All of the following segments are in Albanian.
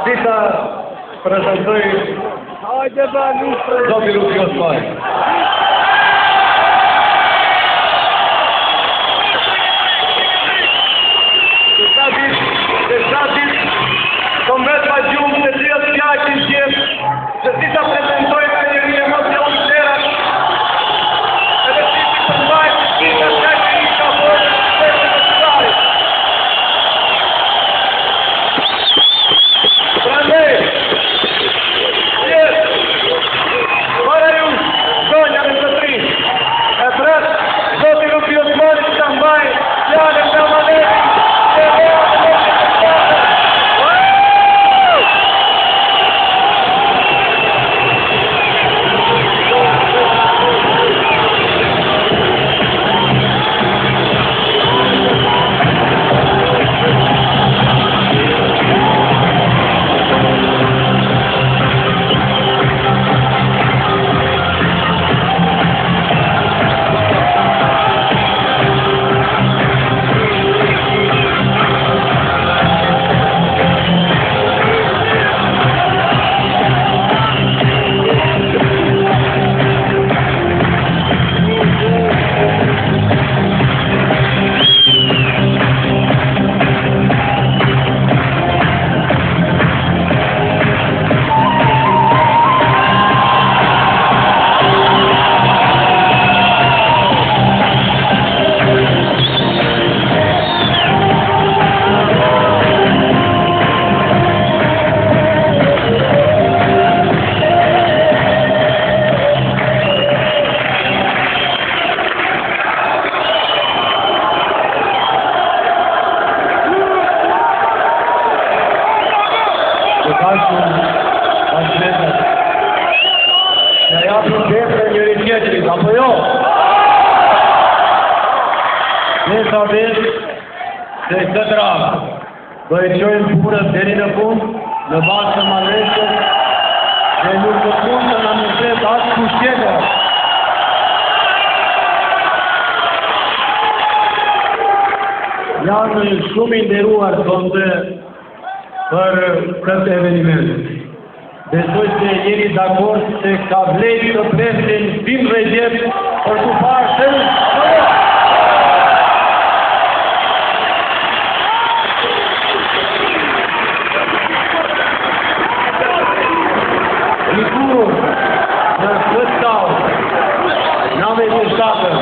Si ta prezentoj zoti Lupi Osmani. Dhe sa dit, të mbet ma gjumë se si është fjaqin qëtë, se si ta prezentoj me një emocion qërat, edhe si të përmbaj të si të shkajtë i ka bërë të të qëtarit. Prandaj, para ju, zonja në të tri, e pret, zoti Lupi Osmani që mbaj, fjallën në maneti, se këtë rrasë, do e qojnë punët deri në fund, në basë të marrëveshjes, dhe nuk të mund të në mësret atë kushtjetër. Janë shumë i nderuar sonte për këtë eveniment. Besoj se jeni dakord se ka vlerë të presin Dim Recep për të parë se në këtë tau, nave të shtatër,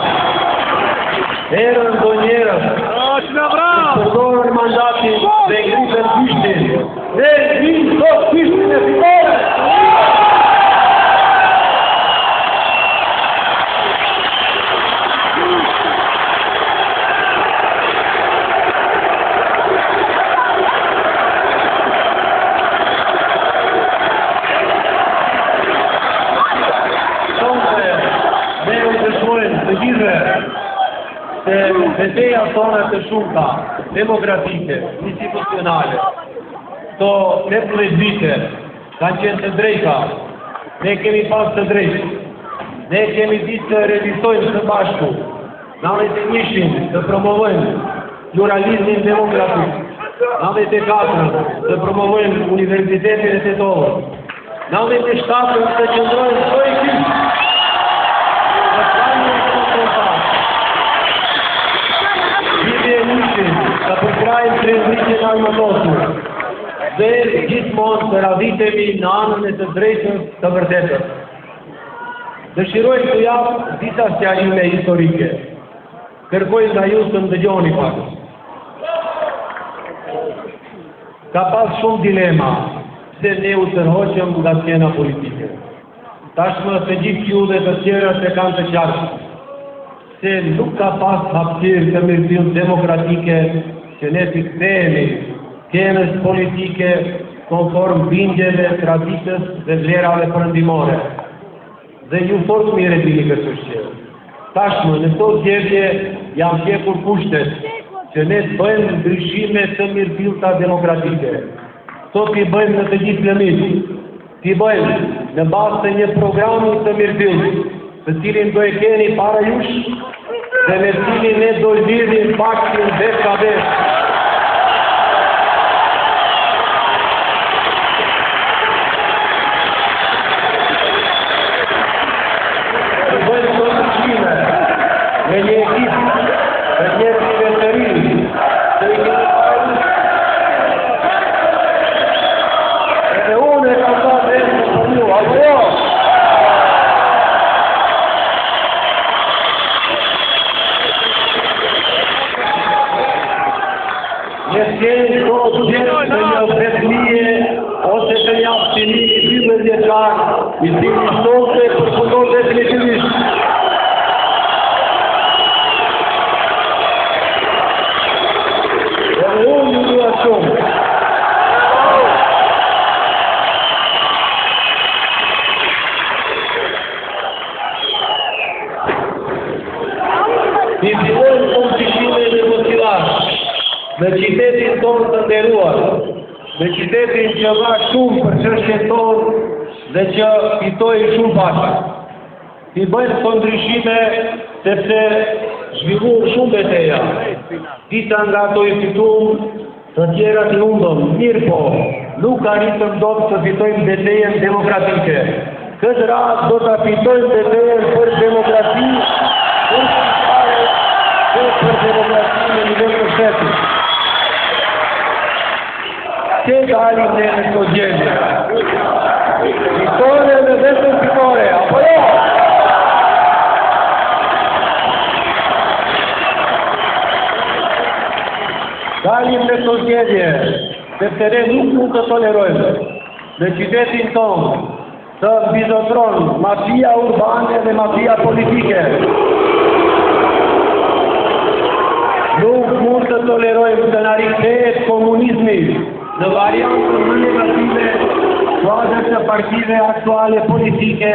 erën do njerën, të përdorën mandatin dhe ngritën pyshtin, dhe ngritë sot pyshtin e fitore! Se veteja tonë të shumta, demokratike, institucionale, to 18 vite, kanë qenë të drejta, ne kemi pas të drejtë, ne kemi ditë të realizojnë të bashku, nave të njëshin të promovojnë pluralizmin demokratik, nave të katërën të promovojnë universitetin e tetovër, nave të shtatërën të qëndrojnë të ekipë, të përkrajnë trezliqen armëtosur dhe gjithmonë të radhitemi në anën e të drejtës të vërtetës. Dëshirojnë të japë disa sqarime historike. Kërkojnë nga ju të më dëgjoni pak. Ka pas shumë dilema se ne u tërhoqëm nga skena politike. Tashmë se gjithë ju dhe të tjera se kanë të qartë se nuk ka pas hapësirë të mirëfilë demokratike që ne të kthehemi kemës politike konform bindjeve, traditës dhe vlerave perëndimore. Dhe ju fort mirë e dini këtë çështje. Tashmë në këto zgjedhje janë fjekur kushtet që ne të bëjmë ndryshime të mirëfillta demokratike. Sot t'i bëjmë në të gjithë lëmit, t'i bëjmë në bazë të një programi të mirëfillt, të cilin do e keni para jush dhe me cilin ne do lidhim faktin veç ka veç. shqiptar, i cili sonte përfundon definitivisht edhe unë ju dua shumë. I fillojmë komplikime dhe motivash në qytetin tonë të nderuar, në qytetin që dha shumë për çështjen tonë dhe që fitoi shumë pak. I bëjmë këto ndryshime sepse zhvilluan shumë betejë. Disa nga ato i fituam, të tjerat i humbëm. Mirë po, nuk arritëm dot të fitojmë betejën demokratike. Këtë rast do ta fitojmë betejën për demokraci, për demokraci në nivel të shtetit. Që dalim ne në këto gjendje? Fitore dhe vetëm fitore, apo jo? Dalim në këto gjendje, sepse ne nuk mund të tolerojmë në qytetin tonë të mbizotron mafia urbane dhe mafia politike. Nuk mund të tolerojmë të na rikthehet komunizmi në variantën më negative kuadrës të partive aktuale politike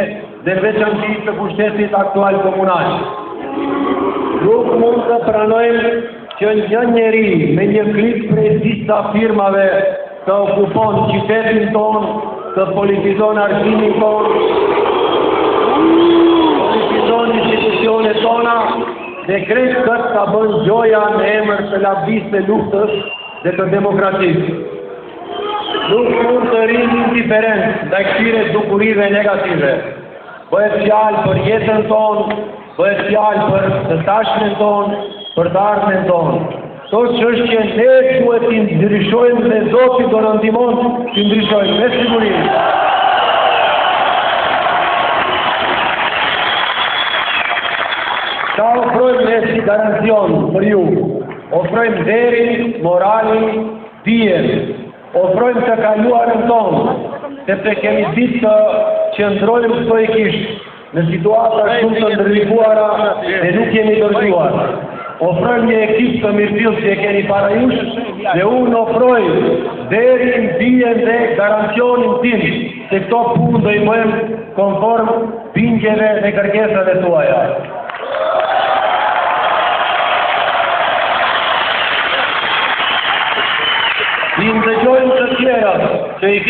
dhe veçanërisht të pushtetit aktual komunal. Nuk mund të pranojmë që një njeri me një klik prej disa firmave të okupon qytetin tonë, të politizon arsimin tonë, politizon institucionet tona, dhe kretë këtë ka bën gjoja në emër të labdis të luftës dhe të demokracisë. Nuk mund të rinë indiferent ndaj këtyre dukurive negative. Bëhet fjalë për jetën tonë, bëhet fjalë për të tashmen tonë, për të ardhmen tonë. Këto çështje ne duhet t'i ndryshojmë dhe Zoti do na ndihmon t'i ndryshojmë me siguri. Ka ofrojmë ne si garancion për ju, ofrojmë derin, moralin, dijen, ofrojmë të kaluarën tonë, sepse kemi ditë të qëndrojmë stoikisht në situata shumë të ndërlikuara dhe nuk jemi dërgjuar. Ofrojmë një ekip të mirëfill që e keni para jush dhe unë ofroj derin, dijen dhe garancionin tim se këto punë do i bëjmë konform bingjeve dhe kërkesave tuaja. I ndëgjojmë të tjerat që i